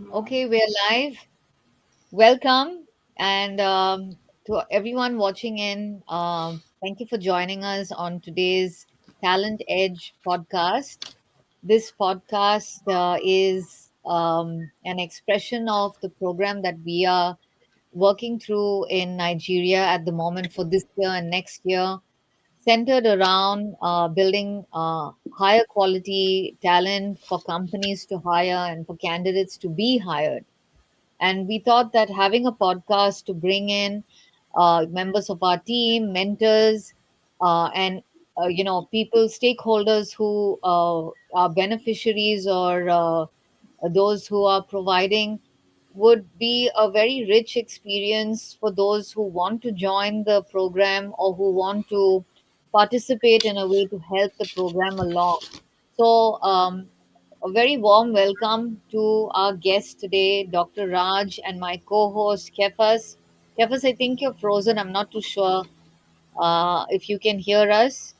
Okay, we're live. Welcome, and to everyone watching in, thank you for joining us on today's Talent Edge podcast. This podcast is an expression of the program that we are working through in Nigeria at the moment for this year and next year, centered around building higher quality talent for companies to hire and for candidates to be hired. And we thought that having a podcast to bring in members of our team, mentors, and people, stakeholders who are beneficiaries or those who are providing would be a very rich experience for those who want to join the program or who want to participate in a way to help the program along. So, a very warm welcome to our guest today, Dr. Raj, and my co host, Cephas. Cephas, I think you're frozen. I'm not too sure if you can hear us.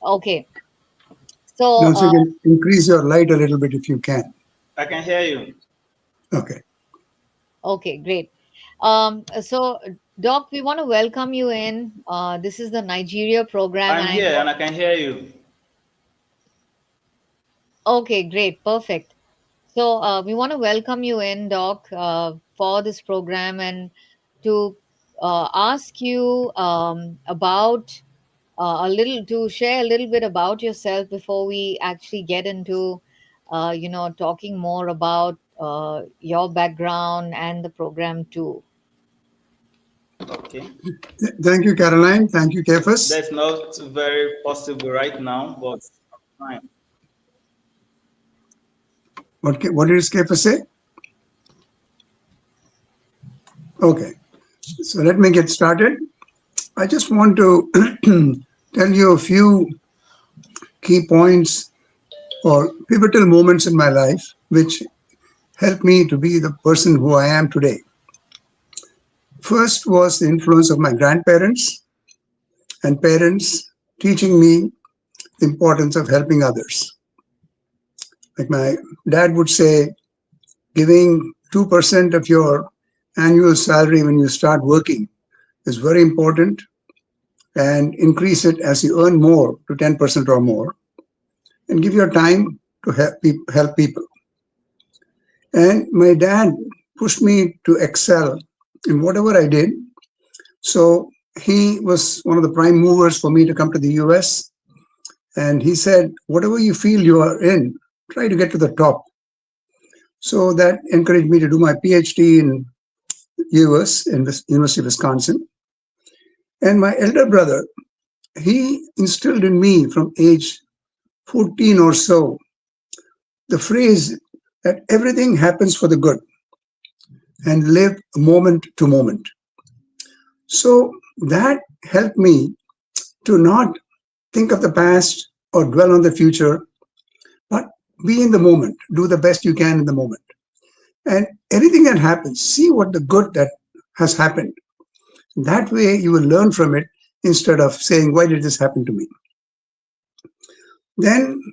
Okay. So, And also, you can increase your light a little bit if you can. I can hear you. Okay. okay, great. So, Doc, we want to welcome you in. This is the Nigeria program, I'm and I here know. and I can hear you. Okay, great, perfect. So, we want to welcome you in, Doc, for this program and to ask you about a little, to share a little bit about yourself before we actually get into, talking more about your background and the program too. Okay. Thank you, Caroline. Thank you, Cephas. That's not very possible right now, but fine. What did Cephas say? Okay. So let me get started. I just want to tell you a few key points or pivotal moments in my life which helped me to be the person who I am today. First was the influence of my grandparents and parents teaching me the importance of helping others. Like my dad would say, giving 2% of your annual salary when you start working is very important, and increase it as you earn more to 10% or more, and give your time to help people. And my dad pushed me to excel in whatever I did. So he was one of the prime movers for me to come to the US. And he said, whatever you feel you are in, try to get to the top. So that encouraged me to do my PhD in US in the University of Wisconsin. And my elder brother, he instilled in me from age 14 or so the phrase that everything happens for the good and live moment to moment. So that helped me to not think of the past or dwell on the future, but be in the moment, do the best you can in the moment. And anything that happens, see what the good that has happened. That way you will learn from it instead of saying, why did this happen to me? Then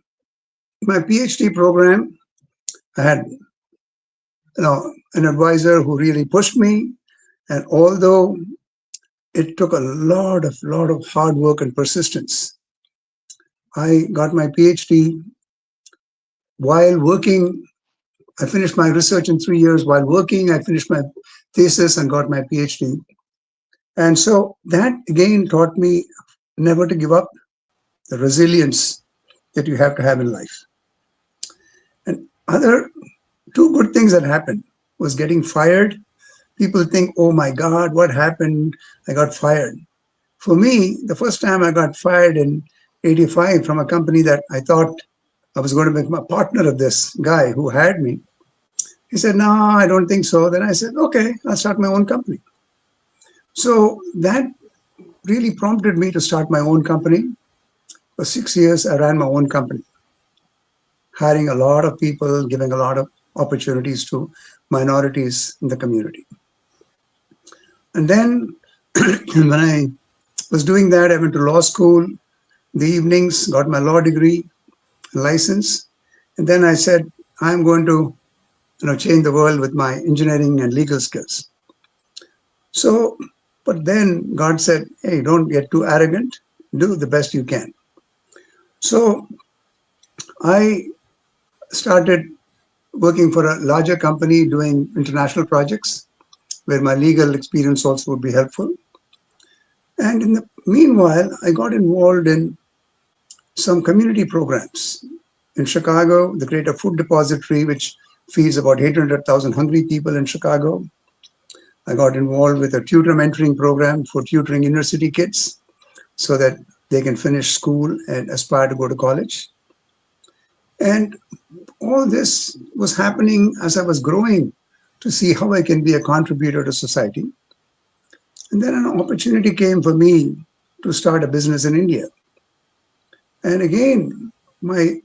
my PhD program, I had an advisor who really pushed me. And although it took a lot of hard work and persistence, I got my PhD while working. I finished my research in 3 years. While working, I finished my thesis and got my PhD. And so that again taught me never to give up, the resilience that you have to have in life. And other two good things that happened was getting fired. People think, oh my God, what happened? I got fired. For me, the first time I got fired in 85 from a company that I thought I was going to become a partner of this guy who hired me. He said, no, I don't think so. Then I said, okay, I'll start my own company. So that really prompted me to start my own company. For 6 years, I ran my own company, hiring a lot of people, giving a lot of opportunities to minorities in the community. And then when I was doing that, I went to law school in the evenings, got my law degree, license. And then I said, I'm going to change the world with my engineering and legal skills. So, but then God said, hey, don't get too arrogant. Do the best you can. So I started working for a larger company doing international projects where my legal experience also would be helpful. And in the meanwhile, I got involved in some community programs. In Chicago, the Greater Food Depository, which feeds about 800,000 hungry people in Chicago. I got involved with a tutor mentoring program for tutoring inner city kids so that they can finish school and aspire to go to college. And all this was happening as I was growing to see how I can be a contributor to society. And then an opportunity came for me to start a business in India. And again, my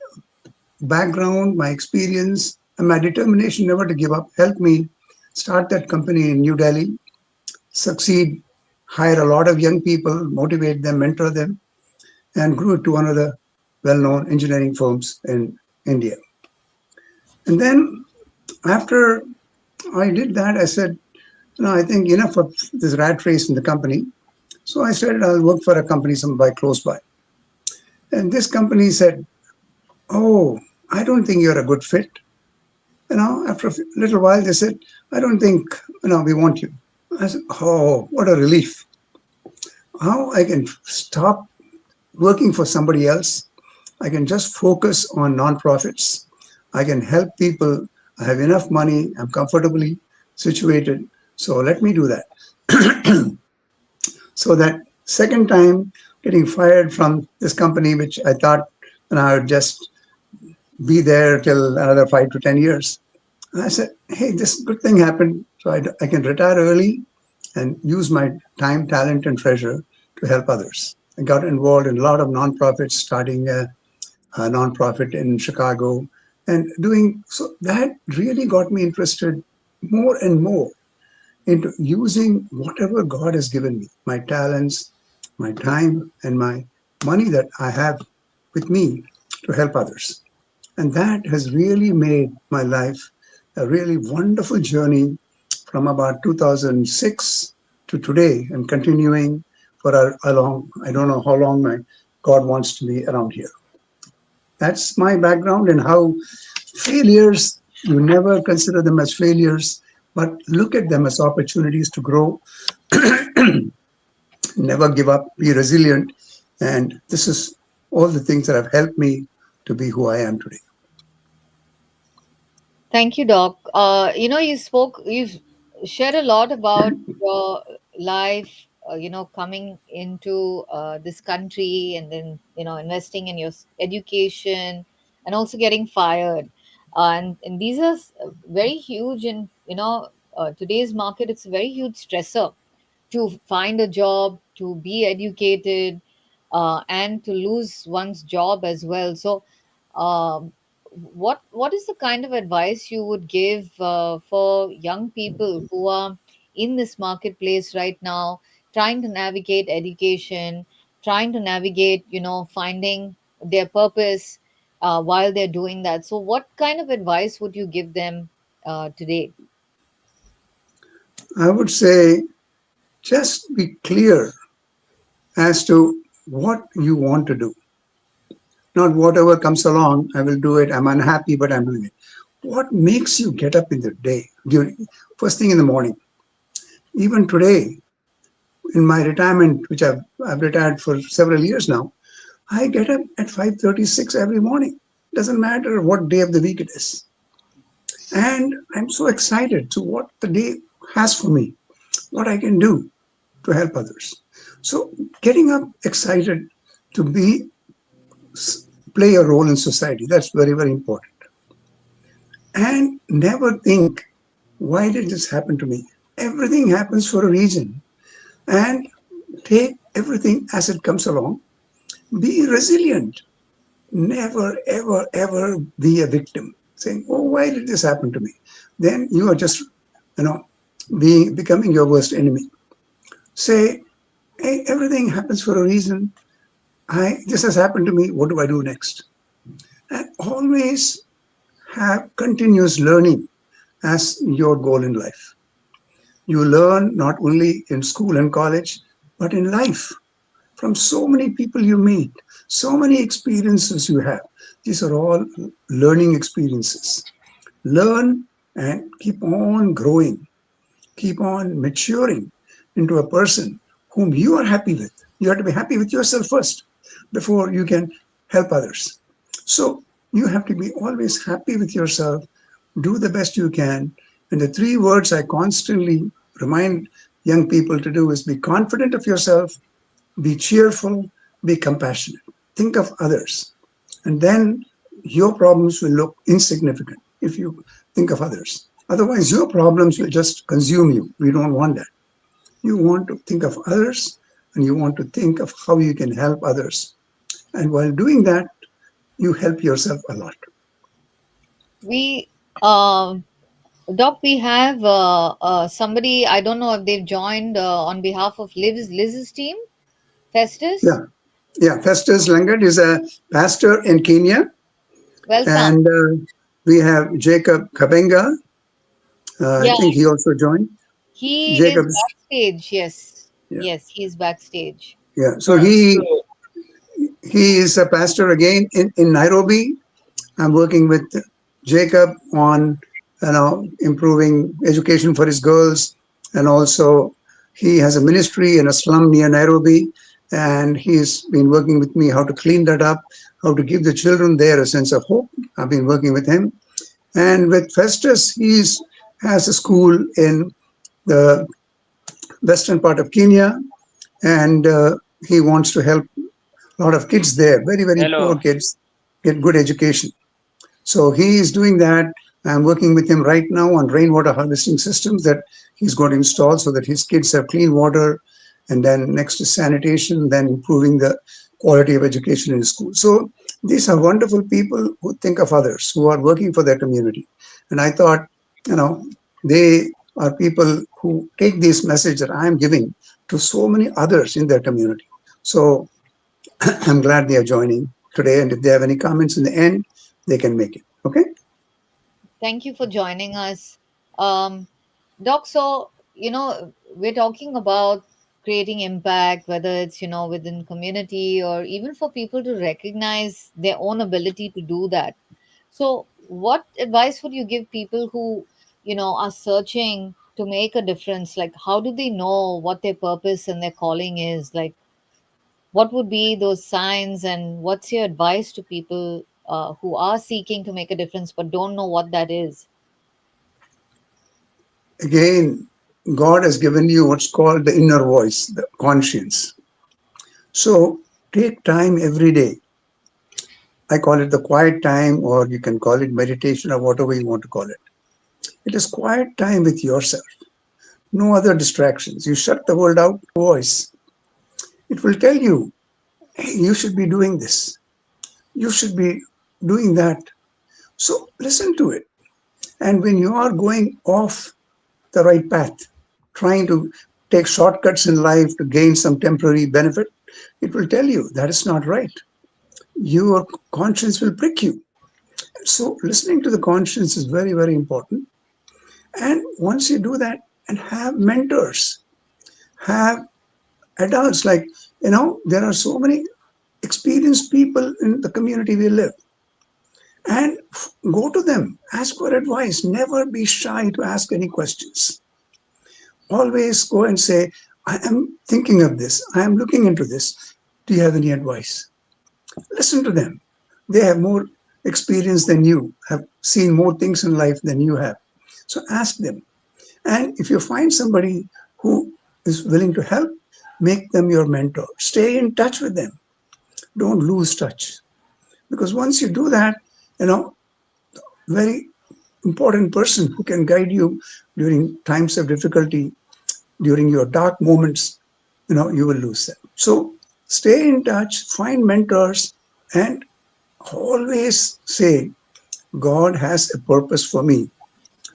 background, my experience, and my determination never to give up helped me start that company in New Delhi, succeed, hire a lot of young people, motivate them, mentor them, and grew it to one of the well known engineering firms in India. And then after I did that, I said, I think enough of this rat race in the company. So I said, I'll work for a company somewhere close by. And this company said, oh, I don't think you're a good fit. After a little while, they said, I don't think, we want you. I said, oh, what a relief. How I can stop working for somebody else. I can just focus on nonprofits. I can help people. I have enough money. I'm comfortably situated. So let me do that. So that second time getting fired from this company, which I thought I would just be there till another 5 to 10 years. And I said, hey, this good thing happened. So I can retire early and use my time, talent, and treasure to help others. I got involved in a lot of nonprofits, starting a nonprofit in Chicago and doing so. That really got me interested more and more into using whatever God has given me, my talents, my time, and my money that I have with me to help others. And that has really made my life a really wonderful journey from about 2006 to today and continuing for a long, I don't know how long my God wants to be around here. That's my background and how failures, you never consider them as failures, but look at them as opportunities to grow, never give up, be resilient. And this is all the things that have helped me to be who I am today. Thank you, Doc. You've shared a lot about your life, coming into this country and then, investing in your education and also getting fired. And these are very huge in, today's market. It's a very huge stressor to find a job, to be educated, and to lose one's job as well. So, um, what is the kind of advice you would give for young people who are in this marketplace right now, trying to navigate education, trying to navigate, finding their purpose while they're doing that? So, what kind of advice would you give them today? I would say just be clear as to what you want to do. Not whatever comes along, I will do it. I'm unhappy, but I'm doing it. What makes you get up in the day, during first thing in the morning? Even today, in my retirement, which I've retired for several years now, I get up at 5:36 every morning. Doesn't matter what day of the week it is. And I'm so excited to what the day has for me, what I can do to help others. So getting up excited to be play a role in society, that's very, very important. And never think, why did this happen to me? Everything happens for a reason. And take everything as it comes along. Be resilient. Never, ever, ever be a victim. Saying, oh, why did this happen to me? Then you are just, you know, becoming your worst enemy. Say, hey, everything happens for a reason. This has happened to me. What do I do next? And always have continuous learning as your goal in life. You learn not only in school and college, but in life from so many people you meet, so many experiences you have. These are all learning experiences. Learn and keep on growing, keep on maturing into a person whom you are happy with. You have to be happy with yourself first before you can help others. So you have to be always happy with yourself, do the best you can. And the three words I constantly remind young people to do is be confident of yourself, be cheerful, be compassionate. Think of others. And then your problems will look insignificant if you think of others. Otherwise, your problems will just consume you. We don't want that. You want to think of others and you want to think of how you can help others. And while doing that, you help yourself a lot. We, Doc, we have somebody, I don't know if they've joined on behalf of Liz's team, Festus. Yeah. Yeah. Festus Langat is a pastor in Kenya. Welcome. And we have Jacob Kabenga. I Yeah, think he also joined. he is Jacob's, backstage. Yes, yeah. yes, he's backstage. Yeah. So So he is a pastor again in Nairobi. I'm working with Jacob on improving education for his girls, and also he has a ministry in a slum near Nairobi, and he's been working with me how to clean that up, how to give the children there a sense of hope. I've been working with him, and with Festus, he's has a school in the western part of Kenya, and he wants to help a lot of kids there, very very poor hello. kids, get good education. So he is doing that. I'm working with him right now on rainwater harvesting systems that he's going to install so that his kids have clean water. And then next is sanitation, then improving the quality of education in school. So these are wonderful people who think of others, who are working for their community. And I thought, you know, they are people who take this message that I'm giving to so many others in their community. So I'm glad they are joining today. And if they have any comments in the end, they can make it. Okay. Thank you for joining us. Um, Doc, so, we're talking about creating impact, whether it's, within community or even for people to recognize their own ability to do that. So, what advice would you give people who, are searching to make a difference? Like, how do they know what their purpose and their calling is? Like, what would be those signs, and what's your advice to people who are seeking to make a difference but don't know what that is? Again, God has given you what's called the inner voice, the conscience. So take time every day. I call it the quiet time, or you can call it meditation, or whatever you want to call it. It is quiet time with yourself. No other distractions. You shut the world out, voice. It will tell you, hey, you should be doing this. You should be doing that. So listen to it. And when you are going off the right path, trying to take shortcuts in life to gain some temporary benefit, it will tell you that is not right. Your conscience will prick you. So, listening to the conscience is very, very important. And once you do that, and have mentors, have adults, like, there are so many experienced people in the community we live, and go to them, ask for advice. Never be shy to ask any questions. Always go and say, I am thinking of this, I am looking into this. Do you have any advice? Listen to them. They have more experience than you, have seen more things in life than you have. So ask them. And if you find somebody who is willing to help, make them your mentor. Stay in touch with them. Don't lose touch. Because once you do that, very important person who can guide you during times of difficulty, during your dark moments, you will lose them. So stay in touch, find mentors, and always say, God has a purpose for me.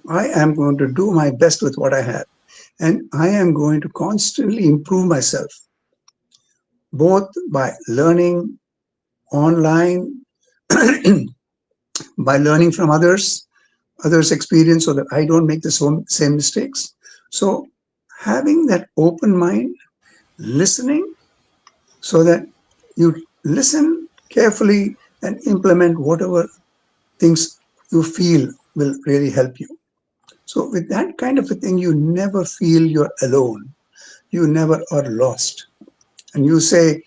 I am going to do my best with what I have. And I am going to constantly improve myself, both by learning online, by learning from others' experience so that I don't make the same mistakes. So having that open mind, listening so that you listen carefully and implement whatever things you feel will really help you. So with that kind of a thing, you never feel you're alone. You never are lost. And you say,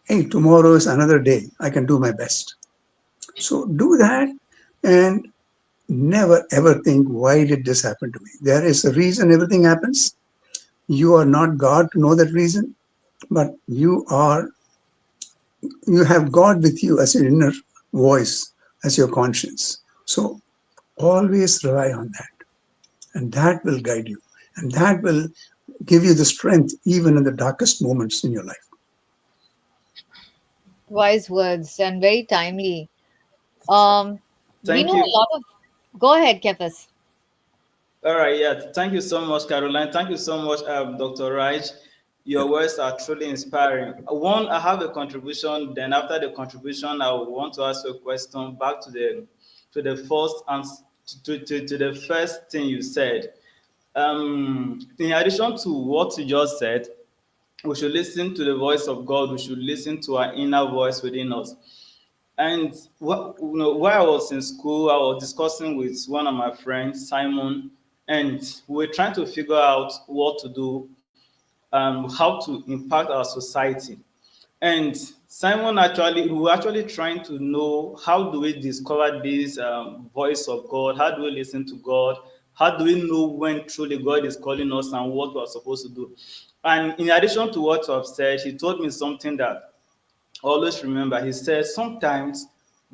hey, tomorrow is another day. I can do my best. So do that and never ever think, why did this happen to me? There is a reason everything happens. You are not God to know that reason, but you have God with you as your inner voice, as your conscience. So always rely on that, and that will guide you, and that will give you the strength even in the darkest moments in your life. Wise words and very timely. We Thank know a you. lot of. Go ahead, Cephas. All right, yeah. Thank you so much, Caroline. Thank you so much, Dr. Raj. Yeah, Your words are truly inspiring. One, I have a contribution. Then after the contribution, I want to ask you a question back to the first and to the first thing you said. In addition to what you just said, we should listen to the voice of God. We should listen to our inner voice within us. And while I was in school, I was discussing with one of my friends, Simon, and we were trying to figure out what to do, how to impact our society. And Simon actually, we were actually trying to know how do we discover this voice of God? How do we listen to God? How do we know when truly God is calling us and what we are supposed to do? And in addition to what I've said, he told me something that always remember. He says sometimes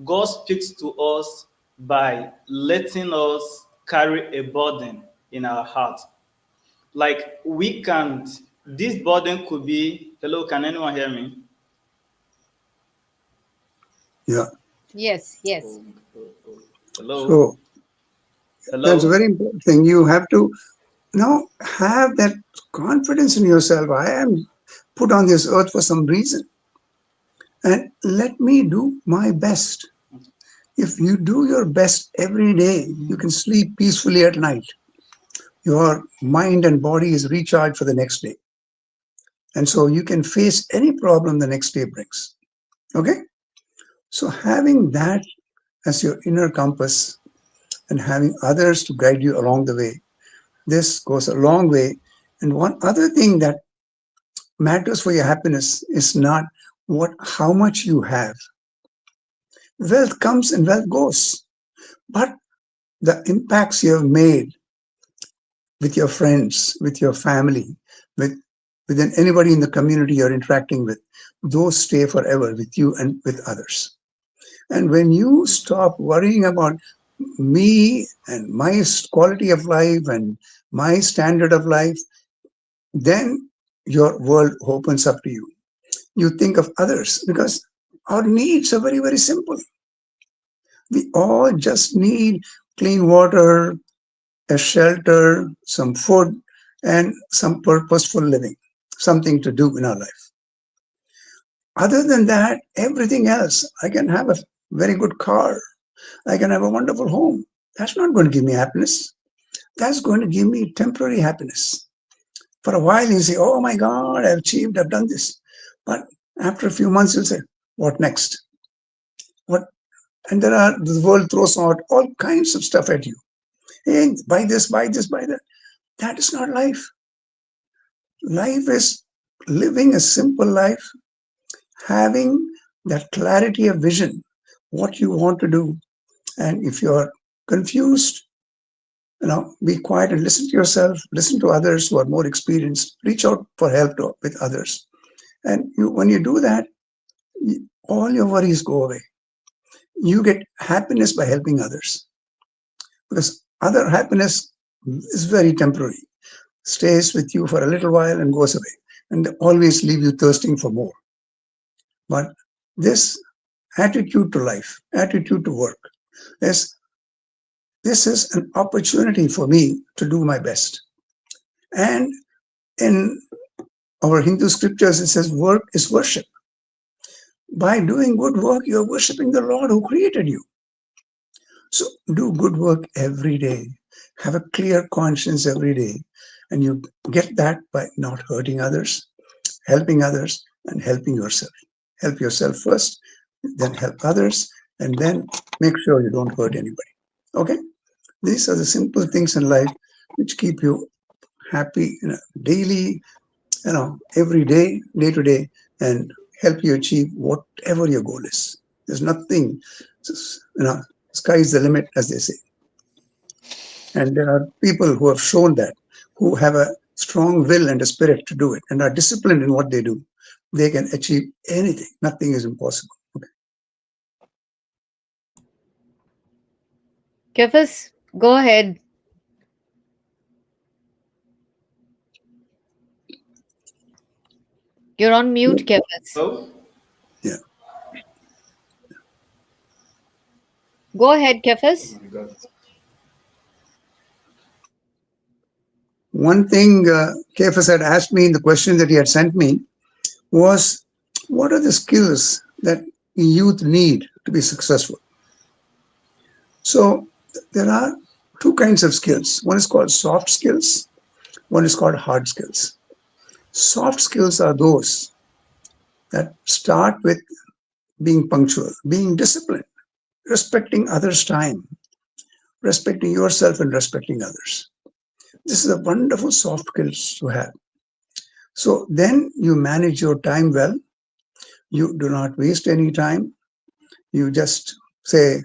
God speaks to us by letting us carry a burden in our heart. Like we can't, this burden could be, hello, can anyone hear me? yeah. Yes, yes. Oh, oh, oh. Hello? So that's a very Hello? important thing. You have to now have that confidence in yourself. I am put on this earth for some reason, and let me do my best. If you do your best every day, you can sleep peacefully at night. Your mind and body is recharged for the next day. And so you can face any problem the next day brings. Okay? So having that as your inner compass and having others to guide you along the way, this goes a long way. And one other thing that matters for your happiness is not what how much you have. Wealth comes and wealth goes, but the impacts you have made with your friends, with your family, with within anybody in the community you're interacting with, those stay forever with you and with others. And when you stop worrying about me and my quality of life and my standard of life, then your world opens up to you. You think of others because our needs are very, very simple. We all just need clean water, a shelter, some food, and some purposeful living, something to do in our life. Other than that, everything else, I can have a very good car, I can have a wonderful home. That's not going to give me happiness. That's going to give me temporary happiness. For a while, you say, oh my God, I've achieved, I've done this. But after a few months, you'll say, what next? What? And the world throws out all kinds of stuff at you. Hey, buy this, buy this, buy that. That is not life. Life is living a simple life, having that clarity of vision, what you want to do. And if you're confused, be quiet and listen to yourself, listen to others who are more experienced, reach out for help with others. And when you do that, all your worries go away. You get happiness by helping others because other happiness is very temporary, stays with you for a little while and goes away, and always leave you thirsting for more. But this attitude to life, attitude to work, is this is an opportunity for me to do my best. And in our Hindu scriptures, it says work is worship. By doing good work, you're worshiping the Lord who created you. So do good work every day. Have a clear conscience every day. And you get that by not hurting others, helping others, and helping yourself. Help yourself first, then help others, and then make sure you don't hurt anybody. Okay? These are the simple things in life which keep you happy, daily, every day, day to day, and help you achieve whatever your goal is. There's nothing, sky is the limit, as they say. And there are people who have shown that, who have a strong will and a spirit to do it and are disciplined in what they do. They can achieve anything. Nothing is impossible. Okay. Cephas, go ahead. You're on mute, Cephas. Hello? Yeah. Go ahead, Cephas. One thing Cephas had asked me in the question that he had sent me was, what are the skills that youth need to be successful? So there are two kinds of skills. One is called soft skills, one is called hard skills. Soft skills are those that start with being punctual, being disciplined, respecting others' time, respecting yourself, and respecting others. This is a wonderful soft skills to have. So then you manage your time well. You do not waste any time. You just say,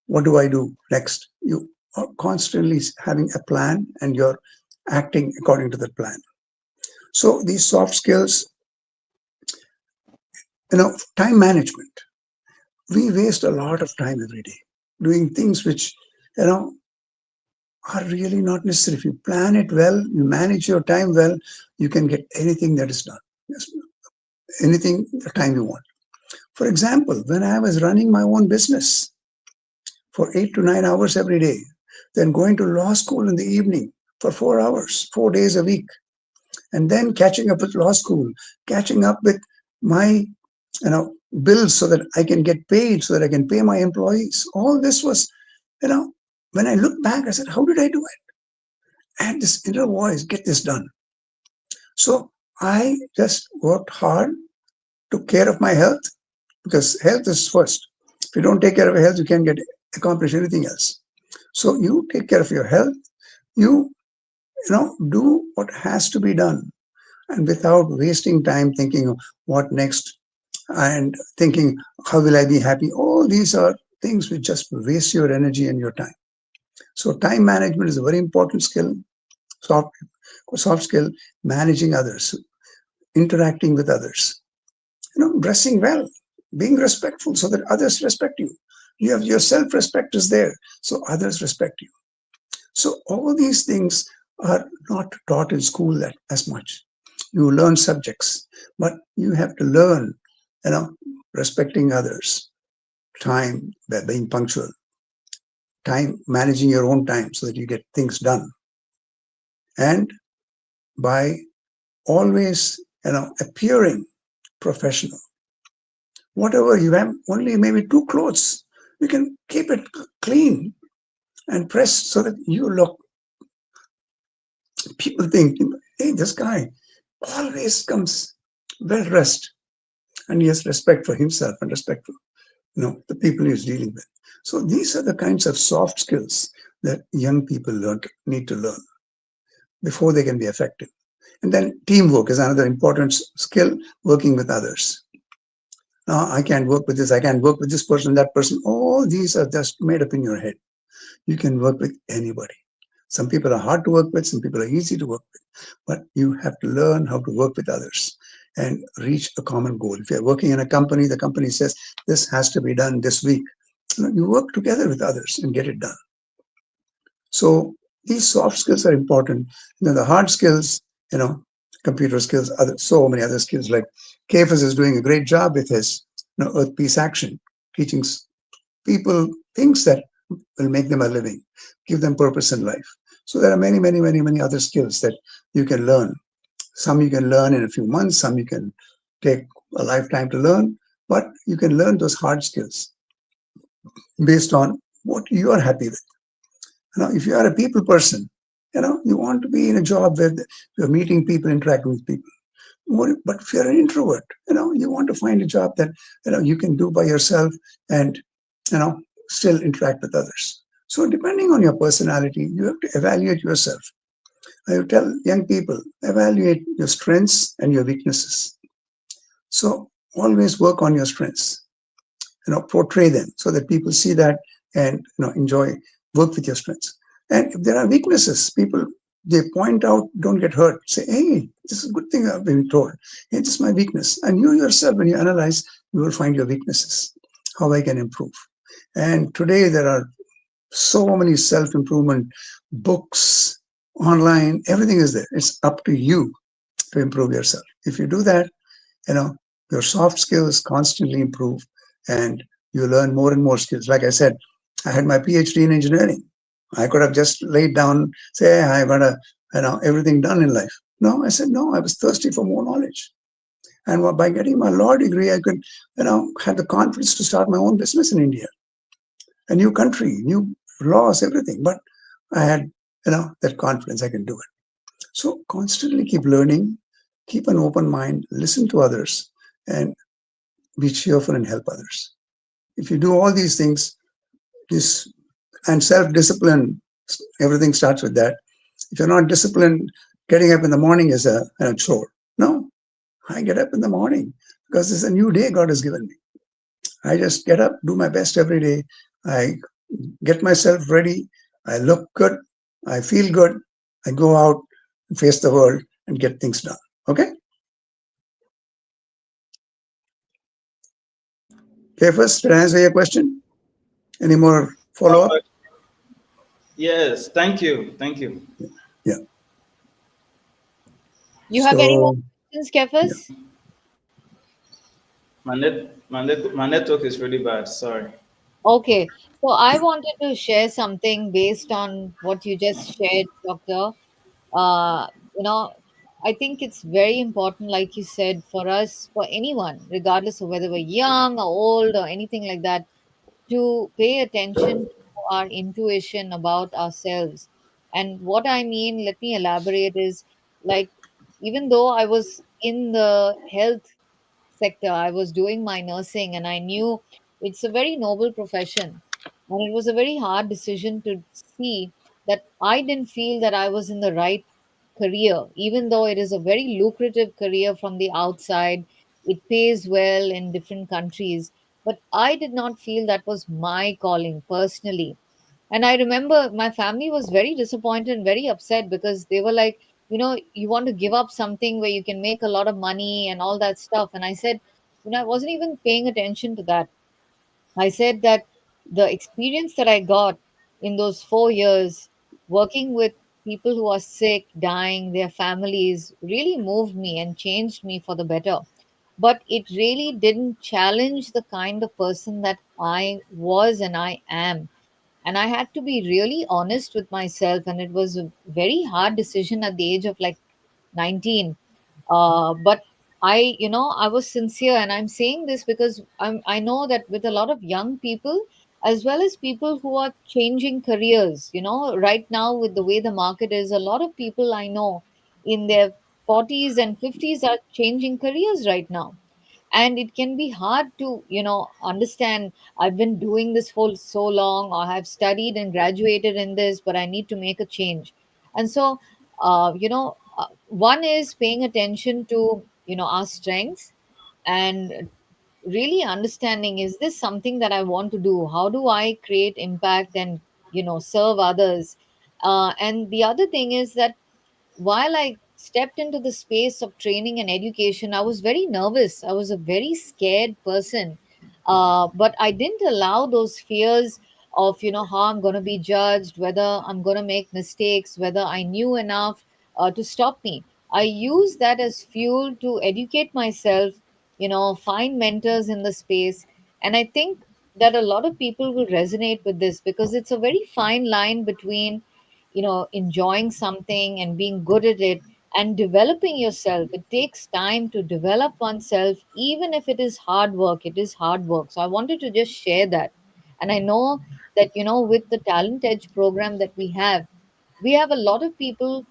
what do I do next? You are constantly having a plan and you're acting according to that plan. So these soft skills, time management. We waste a lot of time every day doing things which, you know, are really not necessary. If you plan it well, you manage your time well, you can get anything that is done. Yes, anything the time you want. For example, when I was running my own business for 8 to 9 hours every day, then going to law school in the evening for 4 hours, 4 days a week, and then catching up with law school, catching up with my bills so that I can get paid, so that I can pay my employees. All this was, you know, when I look back, I said, how did I do it? I had this inner voice, get this done. So I just worked hard, took care of my health, because health is first. If you don't take care of your health, you can't accomplish anything else. So you take care of your health, you do what has to be done, and without wasting time thinking what next, and thinking how will I be happy. All these are things which just waste your energy and your time. So time management is a very important skill. soft Soft skill, managing others, interacting with others, dressing well, being respectful so that others respect you. You have your self-respect is there, so others respect you. So all these things are not taught in school that as much. You learn subjects, but you have to learn, respecting others, time, by being punctual, time, managing your own time so that you get things done, and by always, appearing professional. Whatever you have, only maybe two clothes, you can keep it clean and pressed so that you look, people think, hey, this guy always comes well dressed, and he has respect for himself and respect for the people he's dealing with. So these are the kinds of soft skills that young people need to learn before they can be effective. And then teamwork is another important skill, working with others. Now, I can't work with this, I can't work with this person, that person. All these are just made up in your head. You can work with anybody. Some people are hard to work with, some people are easy to work with, but you have to learn how to work with others and reach a common goal. If you're working in a company, the company says, this has to be done this week. You work together with others and get it done. So these soft skills are important. Then the hard skills, computer skills, so many other skills. Like Cephas is doing a great job with his Earth Peace Action, teaching people things that will make them a living, give them purpose in life. So there are many, many, many, many other skills that you can learn. Some you can learn in a few months, some you can take a lifetime to learn, but you can learn those hard skills based on what you are happy with. If you are a people person, you want to be in a job where you're meeting people, interacting with people. But if you're an introvert, you want to find a job that you can do by yourself and you know still interact with others. So depending on your personality, you have to evaluate yourself. I tell young people, evaluate your strengths and your weaknesses. So always work on your strengths, portray them so that people see that and enjoy, work with your strengths. And if there are weaknesses, people, they point out, don't get hurt. Say, hey, this is a good thing I've been told. Hey, this is my weakness. And you yourself, when you analyze, you will find your weaknesses, how I can improve. And today there are so many self-improvement books online. Everything is there. It's up to you to improve yourself. If you do that, you know your soft skills constantly improve, and you learn more and more skills. Like I said, I had my PhD in engineering. I could have just laid down, say, I got a everything done in life. No, I said no, I was thirsty for more knowledge. And by getting my law degree, I could have the confidence to start my own business in India, a new country, new laws, everything. But I had that confidence, I can do it. So constantly keep learning, keep an open mind, listen to others, and be cheerful and help others. If you do all these things, this and self-discipline, everything starts with that. If you're not disciplined, getting up in the morning is a chore. No, I get up in the morning because it's a new day God has given me. I just get up, do my best every day. I get myself ready. I look good. I feel good. I go out and face the world and get things done. Okay? Okay, first, did I answer your question? Any more follow up? Perfect. Yes, thank you. Thank you. Yeah. You have any more So, questions, yeah. Cephas? My network is really bad. Sorry. Okay, so I wanted to share something based on what you just shared, Doctor. Uh, you know, I think it's very important, like you said, for us, for anyone, regardless of whether we're young or old or anything like that, to pay attention to our intuition about ourselves. And what I mean, let me elaborate, is like, even though I was in the health sector, I was doing my nursing, and I knew it's a very noble profession. And it was a very hard decision to see that I didn't feel that I was in the right career, even though it is a very lucrative career from the outside. It pays well in different countries. But I did not feel that was my calling personally. And I remember my family was very disappointed and very upset because they were like, you want to give up something where you can make a lot of money and all that stuff. And I said, I wasn't even paying attention to that. I said that the experience that I got in those 4 years working with people who are sick, dying, their families really moved me and changed me for the better. But it really didn't challenge the kind of person that I was and I am. And I had to be really honest with myself. And it was a very hard decision at the age of like 19. But I was sincere. And I'm saying this because I know that with a lot of young people, as well as people who are changing careers, right now with the way the market is, a lot of people I know in their 40s and 50s are changing careers right now. And it can be hard to understand, I've been doing this for so long, or I've studied and graduated in this, but I need to make a change. And so one is paying attention to our strengths, and really understanding, is this something that I want to do? How do I create impact and serve others? And the other thing is that while I stepped into the space of training and education, I was very nervous. I was a very scared person. But I didn't allow those fears of, how I'm going to be judged, whether I'm going to make mistakes, whether I knew enough to stop me. I used that as fuel to educate myself, find mentors in the space. And I think that a lot of people will resonate with this because it's a very fine line between enjoying something and being good at it and developing yourself. It takes time to develop oneself, even if it is hard work. It is hard work. So I wanted to just share that. And I know that, with the Talent Edge program that we have a lot of people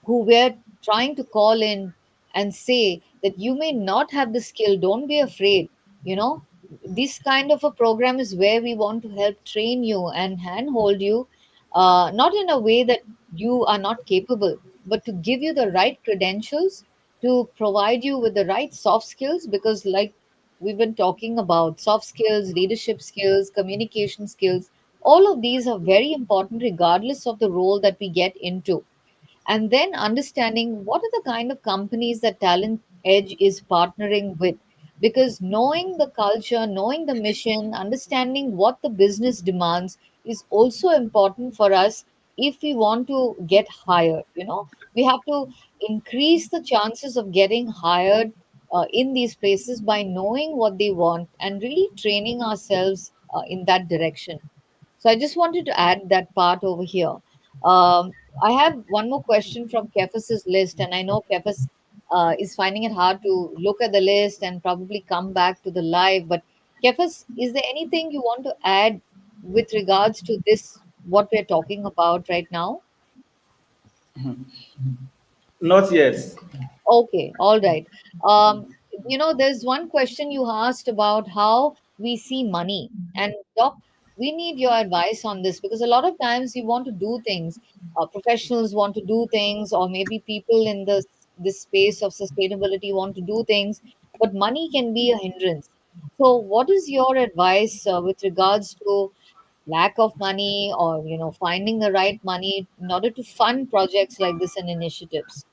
who we're trying to call in and say that you may not have the skill, don't be afraid. you know this kind of a program is where we want to help train you and handhold you, not in a way that you are not capable, but to give you the right credentials, to provide you with the right soft skills, because like we've been talking about, soft skills, leadership skills, communication skills, all of these are very important regardless of the role that we get into. And then understanding what are the kind of companies that Talent Edge is partnering with, because knowing the culture, knowing the mission, understanding what the business demands is also important for us if we want to get hired. We have to increase the chances of getting hired in these places by knowing what they want and really training ourselves in that direction. So I just wanted to add that part over here. Um, I have one more question from Cephas's list, and I know Cephas is finding it hard to look at the list and probably come back to the live. But Cephas, is there anything you want to add with regards to this, what we're talking about right now? Not yet. Okay, all right. There's one question you asked about how we see money. And Doc, we need your advice on this, because a lot of times we want to do things, professionals want to do things, or maybe people in this space of sustainability want to do things, but money can be a hindrance. So, what is your advice with regards to lack of money, or finding the right money in order to fund projects like this and initiatives?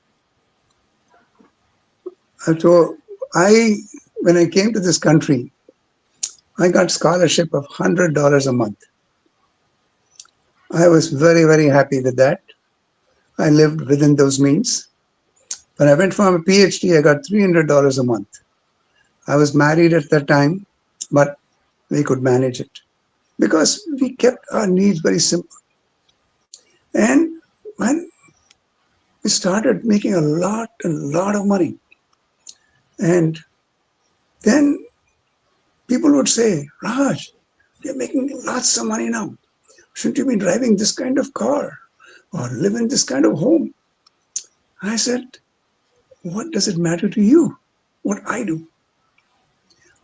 So I, when I came to this country, I got scholarship of $100 a month. I was very, very happy with that. I lived within those means. When I went for a PhD, I got $300 a month. I was married at that time, but we could manage it because we kept our needs very simple. And when we started making a lot of money, and then people would say, Raj, you're making lots of money now. Shouldn't you be driving this kind of car or live in this kind of home? I said, what does it matter to you what I do?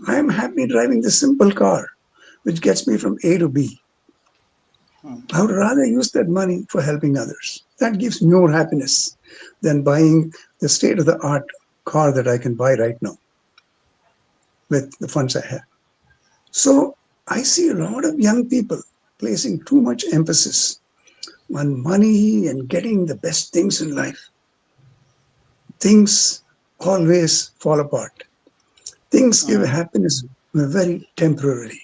I am happy driving the simple car which gets me from A to B. I would rather use that money for helping others. That gives me more happiness than buying the state of the art car that I can buy right now with the funds I have. So I see a lot of young people placing too much emphasis on money and getting the best things in life. Things always fall apart. Things give Mm. happiness very temporarily.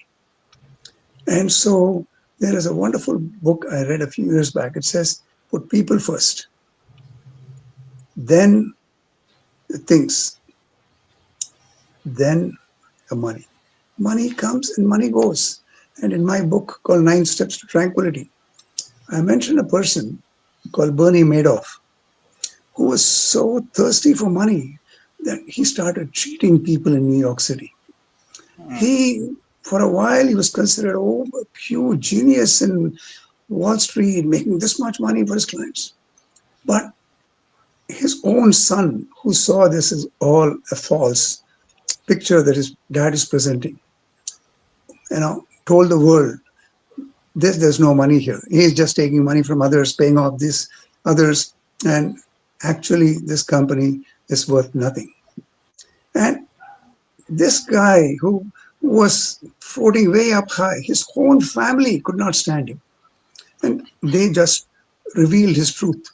And so there is a wonderful book I read a few years back. It says, put people first, then the things, then the money. Money comes and money goes. And in my book called Nine Steps to Tranquility, I mentioned a person called Bernie Madoff who was so thirsty for money that he started cheating people in New York City. He, for a while, he was considered a pure genius in Wall Street, making this much money for his clients. But his own son, who saw this as all a false picture that his dad is presenting, told the world, there's no money here. He's just taking money from others, paying off these others, and actually this company is worth nothing. And this guy who was floating way up high, his own family could not stand him. And they just revealed his truth.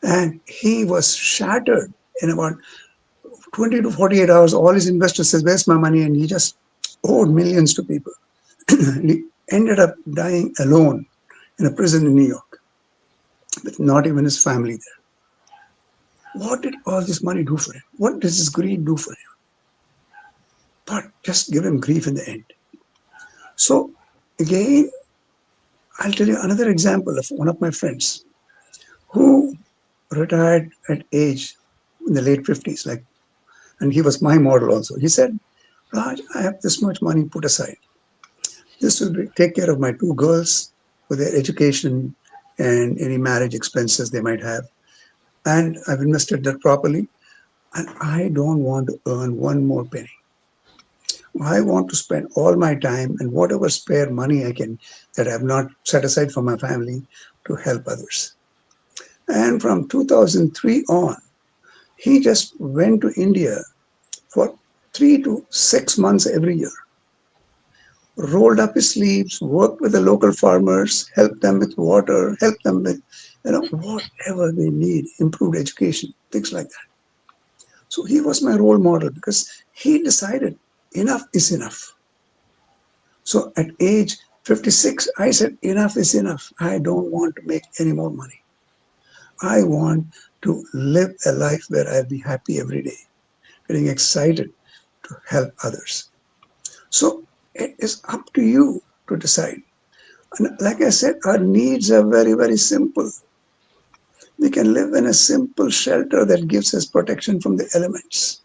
And he was shattered in about 20 to 48 hours. All his investors said, where's my money? And he just owed millions to people. He ended up dying alone in a prison in New York with not even his family there. What did all this money do for him? What does his greed do for him? But just give him grief in the end. So again, I'll tell you another example of one of my friends who retired at age in the late 50s, and he was my model also. He said, Raj, I have this much money put aside. This will take care of my two girls for their education and any marriage expenses they might have. And I've invested that properly. And I don't want to earn one more penny. I want to spend all my time and whatever spare money I can that I have not set aside for my family to help others. And from 2003 on, he just went to India for 3 to 6 months every year, rolled up his sleeves, worked with the local farmers, helped them with water, helped them with whatever they need, improved education, things like that. So he was my role model because he decided enough is enough. So at age 56, I said, enough is enough. I don't want to make any more money. I want to live a life where I'll be happy every day, getting excited to help others. So it is up to you to decide. And like I said, our needs are very, very simple. We can live in a simple shelter that gives us protection from the elements.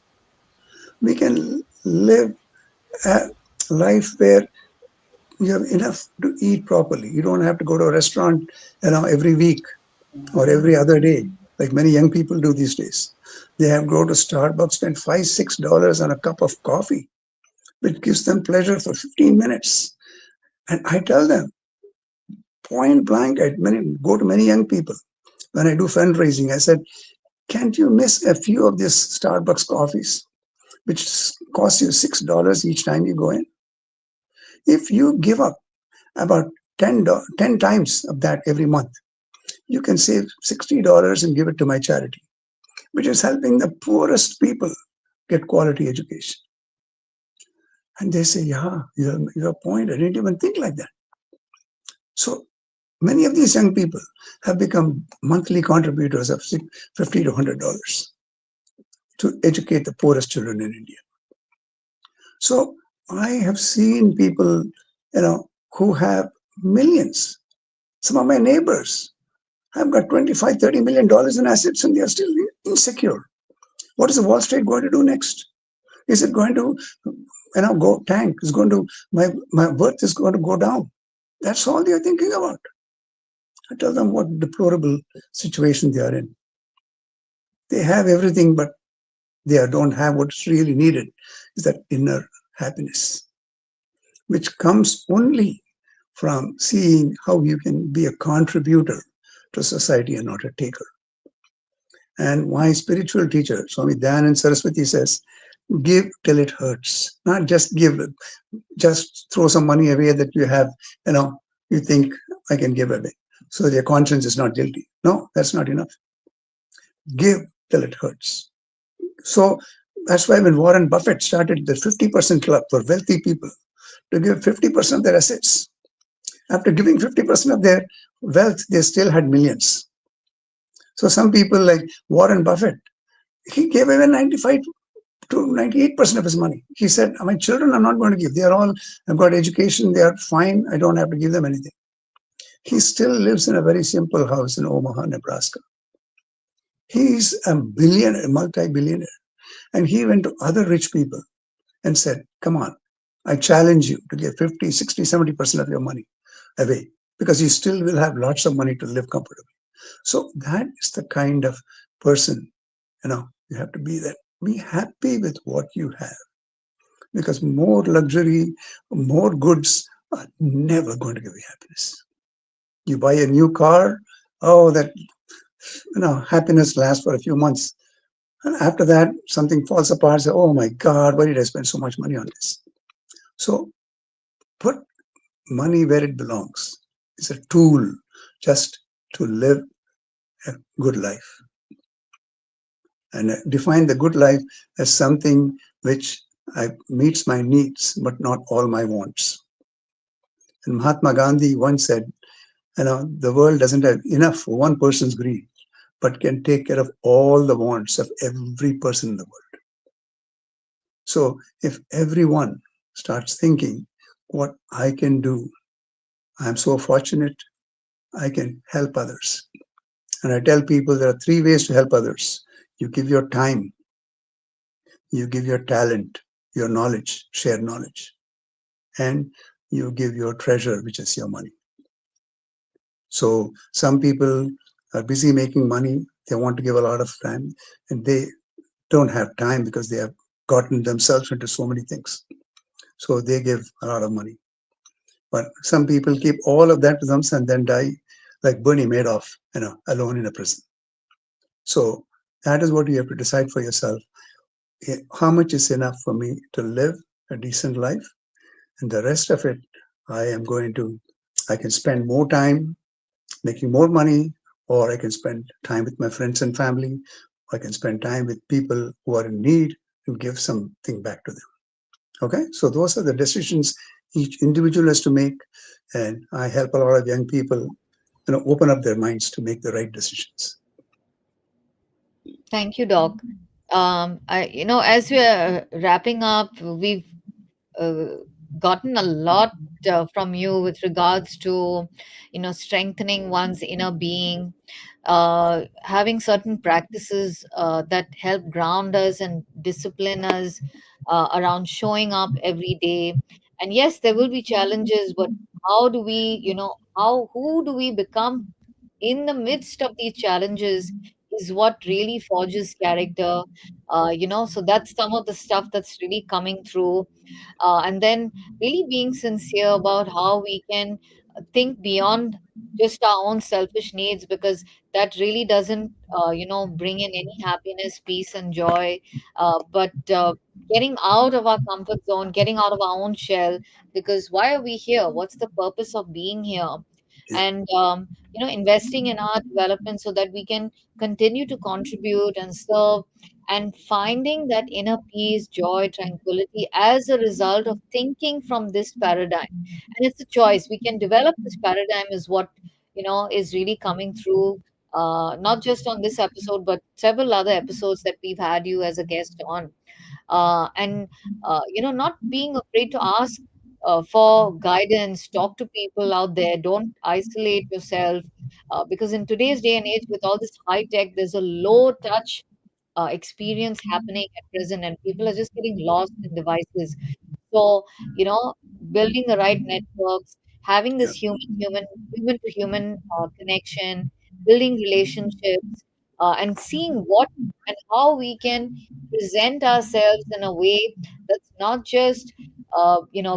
We can live a life where you have enough to eat properly. You don't have to go to a restaurant, every week or every other day, like many young people do these days. They have to go to Starbucks, spend $5, $6 on a cup of coffee, which gives them pleasure for 15 minutes. And I tell them point blank, go to many young people when I do fundraising. I said, can't you miss a few of these Starbucks coffees, which cost you $6 each time you go in? If you give up about 10 times of that every month, you can save $60 and give it to my charity, which is helping the poorest people get quality education. And they say, yeah, you have a point. I didn't even think like that. So many of these young people have become monthly contributors of $50 to $100 to educate the poorest children in India. So I have seen people, who have millions. Some of my neighbors have got 25, $30 million in assets and they are still insecure. What is the Wall Street going to do next? Is it going to, go tank? Is going to my worth is going to go down? That's all they are thinking about. I tell them what deplorable situation they are in. They have everything, but they don't have what's really needed is that inner happiness, which comes only from seeing how you can be a contributor to society and not a taker. And my spiritual teacher, Swami Dayanand Saraswati, says, give till it hurts. Not just give, just throw some money away that you have, you think I can give away. So your conscience is not guilty. No, that's not enough. Give till it hurts. So that's why when Warren Buffett started the 50% club for wealthy people to give 50% of their assets, after giving 50% of their wealth, they still had millions. So some people like Warren Buffett, he gave away 95 to 98% of his money. He said, my children are not going to give. They are all, have got education. They are fine. I don't have to give them anything. He still lives in a very simple house in Omaha, Nebraska. He's a billionaire, multi-billionaire. And he went to other rich people and said, come on, I challenge you to give 50, 60, 70% of your money away because you still will have lots of money to live comfortably. So that is the kind of person, you have to be that. Be happy with what you have because more luxury, more goods are never going to give you happiness. You buy a new car, oh, that, happiness lasts for a few months. And after that, something falls apart. Say, oh my God, why did I spend so much money on this? So put money where it belongs. It's a tool just to live a good life. And define the good life as something which meets my needs, but not all my wants. And Mahatma Gandhi once said, the world doesn't have enough for one person's greed, but can take care of all the wants of every person in the world. So if everyone starts thinking what I can do, I'm so fortunate, I can help others. And I tell people there are 3 ways to help others. You give your time, you give your talent, your knowledge, share knowledge, and you give your treasure, which is your money. So some people are busy making money. They want to give a lot of time, and they don't have time because they have gotten themselves into so many things. So they give a lot of money. But some people keep all of that to themselves and then die like Bernie Madoff, alone in a prison. So that is what you have to decide for yourself. How much is enough for me to live a decent life? And the rest of it, I can spend more time making more money, or I can spend time with my friends and family, or I can spend time with people who are in need and give something back to them. Okay, so those are the decisions each individual has to make, and I help a lot of young people, open up their minds to make the right decisions. Thank you, Doc. As we're wrapping up, we've uh, gotten a lot from you with regards to, strengthening one's inner being, having certain practices that help ground us and discipline us around showing up every day. And yes, there will be challenges, but how do we, who do we become in the midst of these challenges is what really forges character. So that's some of the stuff that's really coming through. And then really being sincere about how we can think beyond just our own selfish needs, because that really doesn't bring in any happiness, peace, and joy. But getting out of our comfort zone, getting out of our own shell, because why are we here? What's the purpose of being here? Yeah, And investing in our development so that we can continue to contribute and serve, and finding that inner peace, joy, tranquility as a result of thinking from this paradigm. And it's a choice. We can develop this paradigm, is what is really coming through, not just on this episode, but several other episodes that we've had you as a guest on. And not being afraid to ask for guidance, talk to people out there, don't isolate yourself, because in today's day and age, with all this high tech, there's a low touch experience happening at present, and people are just getting lost in devices. So, building the right networks, having yeah, this human to human connection, building relationships, and seeing what and how we can present ourselves in a way that's not just,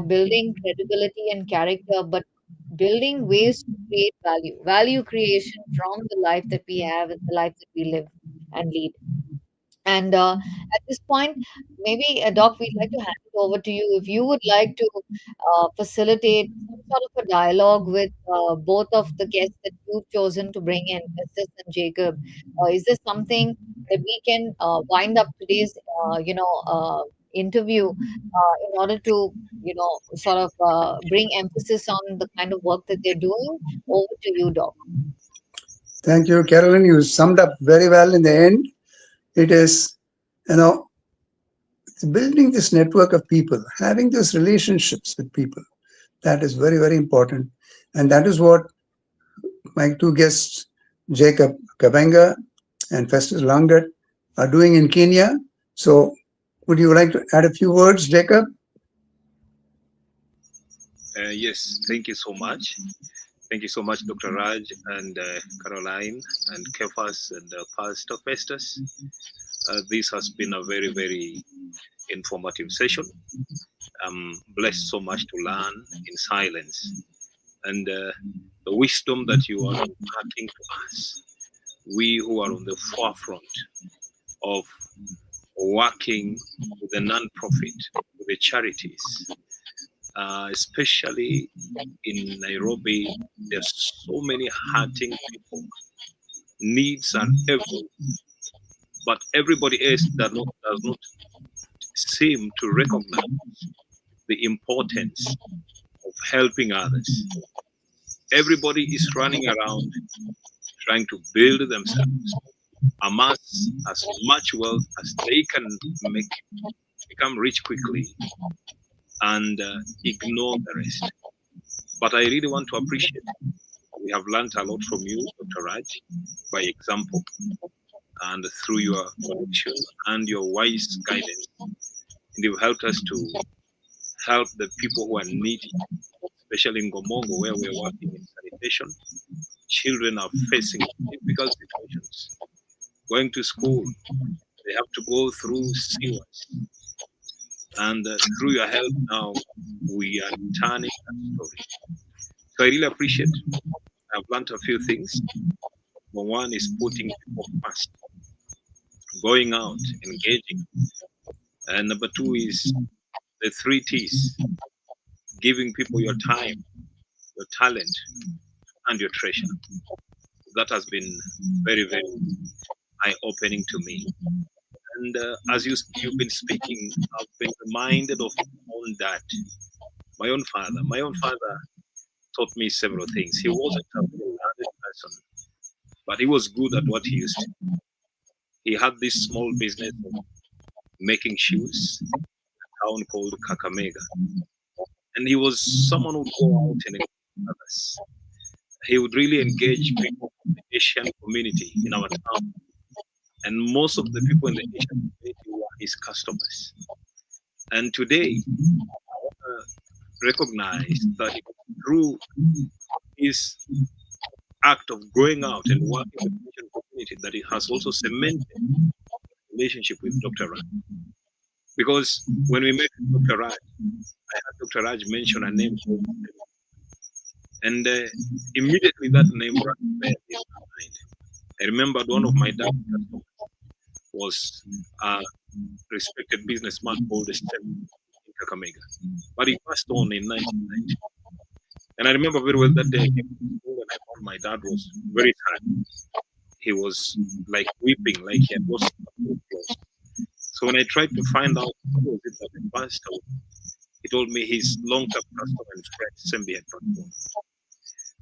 building credibility and character, but building ways to create value creation from the life that we have and the life that we live and lead. And at this point, maybe, Doc, we'd like to hand it over to you. If you would like to facilitate some sort of a dialogue with both of the guests that you've chosen to bring in, Festus and Jacob, is there something that we can wind up today's, interview in order to, sort of bring emphasis on the kind of work that they're doing? Over to you, Doc. thank you, Carolyn. You summed up very well in the end. It is, you know, building this network of people, having those relationships with people. That is very, very important. And that is what my two guests, Jacob Kabenga and Festus Langat, are doing in Kenya. So, would you like to add a few words, Jacob? Yes, thank you so much. Thank you so much, Dr. Raj and Caroline and Cephas and Pastor Festus. This has been a very, very informative session. I'm blessed so much to learn in silence. And the wisdom that you are imparting to us, we who are on the forefront of working with the non-profit, with the charities, especially in Nairobi, there's so many hurting people. Needs are everywhere, but everybody else does not seem to recognize the importance of helping others. Everybody is running around trying to build themselves, amass as much wealth as they can make, become rich quickly, and ignore the rest. But I really want to appreciate. We have learned a lot from you, Dr. Raj, by example, and through your connection and your wise guidance. And you've helped us to help the people who are needy especially in Gomongo, where we're working in sanitation. Children are facing difficult situations. Going to school, they have to go through sewers. And through your help now, we are turning that story. So I really appreciate. I've learned a few things. Number one is putting people first, going out, engaging. And number two is the three T's, giving people your time, your talent, and your treasure. That has been very, very eye-opening to me. And as you've been speaking, I've been reminded of my own dad, my own father. My own father taught me several things. He wasn't a very learned person, but he was good at what he used to. He had this small business of making shoes, a town called Kakamega. And he was someone who would go out and engage others. He would really engage people from the Asian community in our town. And most of the people in the Asian community were his customers. And today, I want to recognize that it was through his act of going out and working with the Asian community that it has also cemented a relationship with Dr. Raj. Because when we met Dr. Raj, I had Dr. Raj mention a name called, and immediately that name rang a bell in my mind. I remembered one of my dad's customers was a respected businessman called Cephas in Kakamega. But he passed on in 1990. And I remember very well that day when I found my dad was very sad. He was like weeping, like he had lost something close. So when I tried to find out who was it that had passed away, he told me his long-term customer and friend Sembi had passed on.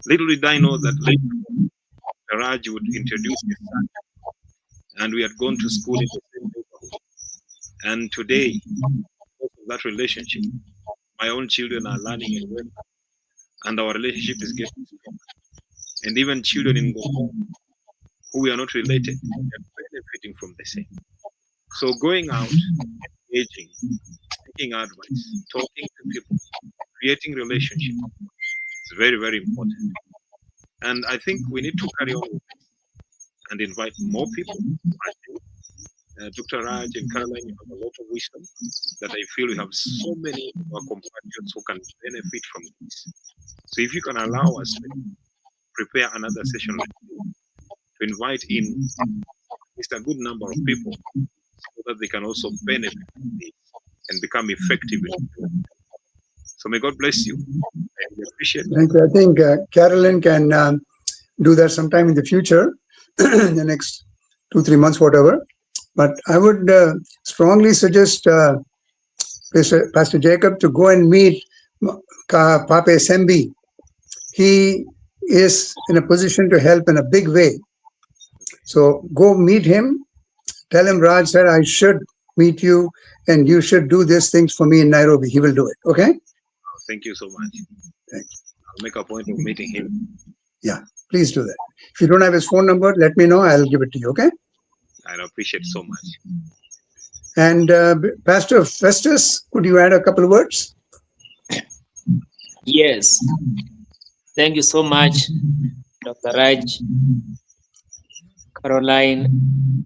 Little did I know that later Raj would introduce his son, and we had gone to school in the same neighborhood. And today, because of that relationship, my own children are learning and well, and our relationship is getting stronger. And even children in Gomo, who we are not related, are benefiting from the same. So going out, engaging, seeking advice, talking to people, creating relationships is very, very important. And I think we need to carry on with this and invite more people. I think Dr. Raj and Caroline, you have a lot of wisdom that I feel we have so many of our compatriots who can benefit from this. So if you can allow us to prepare another session like this, to invite in at least a good number of people so that they can also benefit from this and become effective in it. So may God bless you. I really appreciate it. Thank you. I think Carolyn can do that sometime in the future, in the next 2-3 months, whatever. But I would strongly suggest Pastor Jacob to go and meet Pape Sembi. He is in a position to help in a big way. So go meet him. Tell him Raj said I should meet you and you should do these things for me in Nairobi. He will do it. Okay? Thank you so much. Thank you. I'll make a point of meeting him. Yeah, please do that. If you don't have his phone number, let me know. I'll give it to you. Okay? I appreciate so much. And Pastor Festus, could you add a couple of words? Yes. Thank you so much, Dr. Raj, Caroline,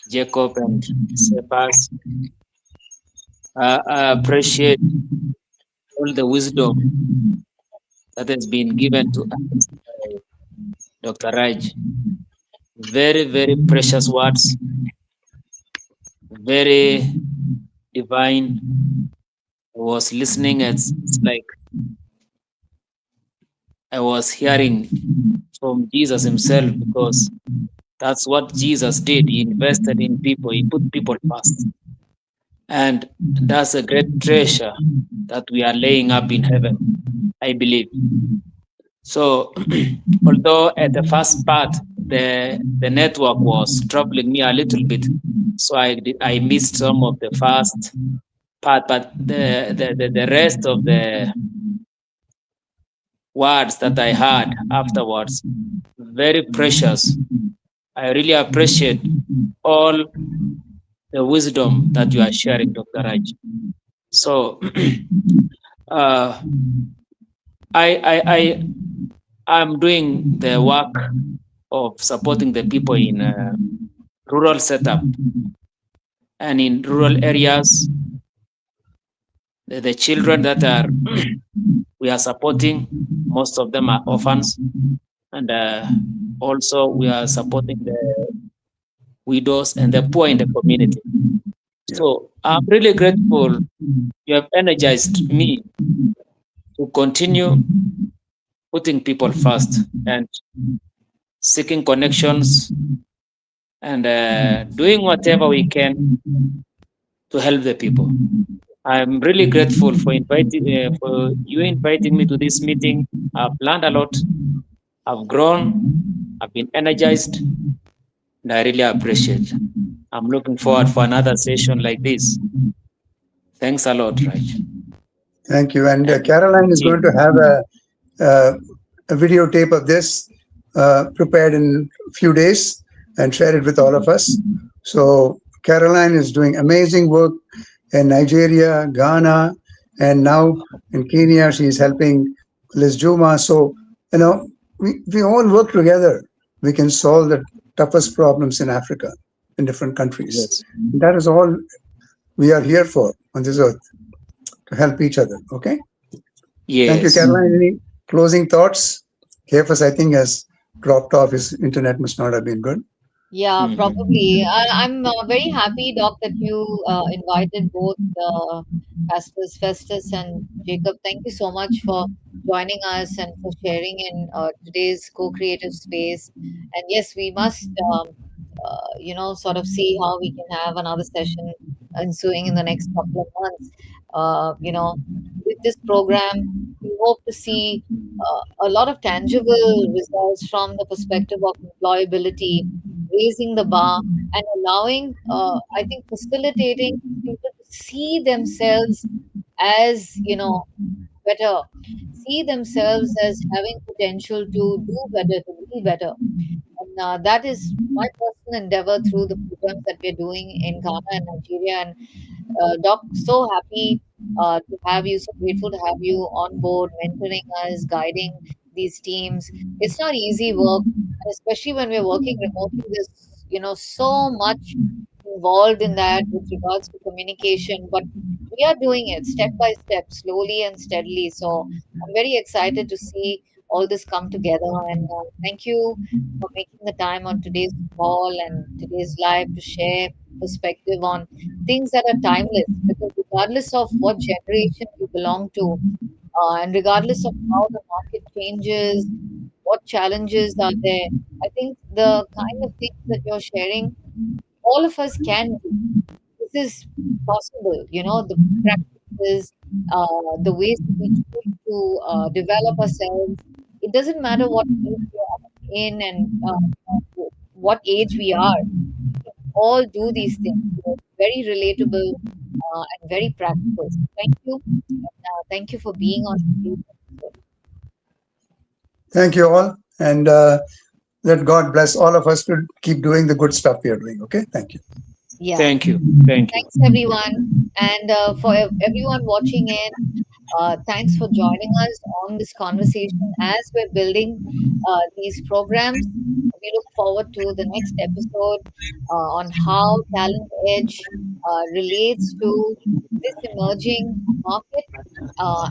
Jacob, and Cephas. I appreciate all the wisdom that has been given to us by Dr. Raj. Very, very precious words, very divine. I was listening, it's like I was hearing from Jesus himself, because that's what Jesus did. He invested in people, he put people first. And that's a great treasure that we are laying up in heaven, I believe. So, although at the first part, the network was troubling me a little bit, so I missed some of the first part, but the rest of the words that I heard afterwards, very precious. I really appreciate all the wisdom that you are sharing, Dr. Raj. So, I I'm doing the work of supporting the people in rural setup and in rural areas. The children that are we are supporting, most of them are orphans, and also we are supporting the widows and the poor in the community. Yeah. So I'm really grateful. You have energized me to continue putting people first and seeking connections and doing whatever we can to help the people. I'm really grateful for you inviting me to this meeting. I've learned a lot. I've grown. I've been energized, and I really appreciate. I'm looking forward for another session like this. Thanks a lot, Raj Thank you. And and Caroline is going team. to have uh, a videotape of this prepared in a few days and share it with all of us. So Caroline is doing amazing work in Nigeria, Ghana, and now in Kenya. She's helping Liz Juma. So, we all work together. We can solve the toughest problems in Africa, in different countries. Yes. That is all we are here for on this earth, to help each other. Okay. Thank you, Yes. Caroline. Any closing thoughts? Cephas, I think, has dropped off. His internet must not have been good. Yeah, Mhm. probably. I'm very happy, Doc, that you invited both Pastors Festus and Jacob. Thank you so much for joining us and for sharing in today's co-creative space. And yes, we must, sort of see how we can have another session ensuing in the next couple of months. With this program, we hope to see a lot of tangible results from the perspective of employability, raising the bar, and allowing, I think, facilitating people to see themselves as, better, see themselves as having potential to do better, to be better. And that is my personal endeavor through the programs that we're doing in Ghana and Nigeria. And Doc, so happy to have you, so grateful to have you on board, mentoring us, guiding these teams. It's not easy work, and especially when we're working remotely, there's, so much involved in that with regards to communication. But we are doing it step by step, slowly and steadily. So I'm very excited to see all this come together. And thank you for making the time on today's call and today's live to share perspective on things that are timeless, because regardless of what generation you belong to, and regardless of how the market changes, what challenges are there, I think the kind of things that you're sharing, all of us can do. This is possible, the practices, the ways that we choose to develop ourselves. It doesn't matter what age we are in and what age we are. We can all do these things. So it's very relatable and very practical. So thank you. Thank you for being on today's episode. Thank you all. And let God bless all of us to keep doing the good stuff we are doing. Okay. Thank you. Yeah. Thank you. Thank you. Thanks, everyone. And for everyone watching in, thanks for joining us on this conversation as we're building these programs. We look forward to the next episode on how Talent Edge relates to this emerging market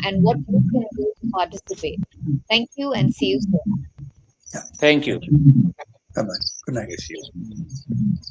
and what you can do to participate. Thank you and see you soon. Yeah. Thank you. Thank you. Bye bye. Good night. Yes, yes.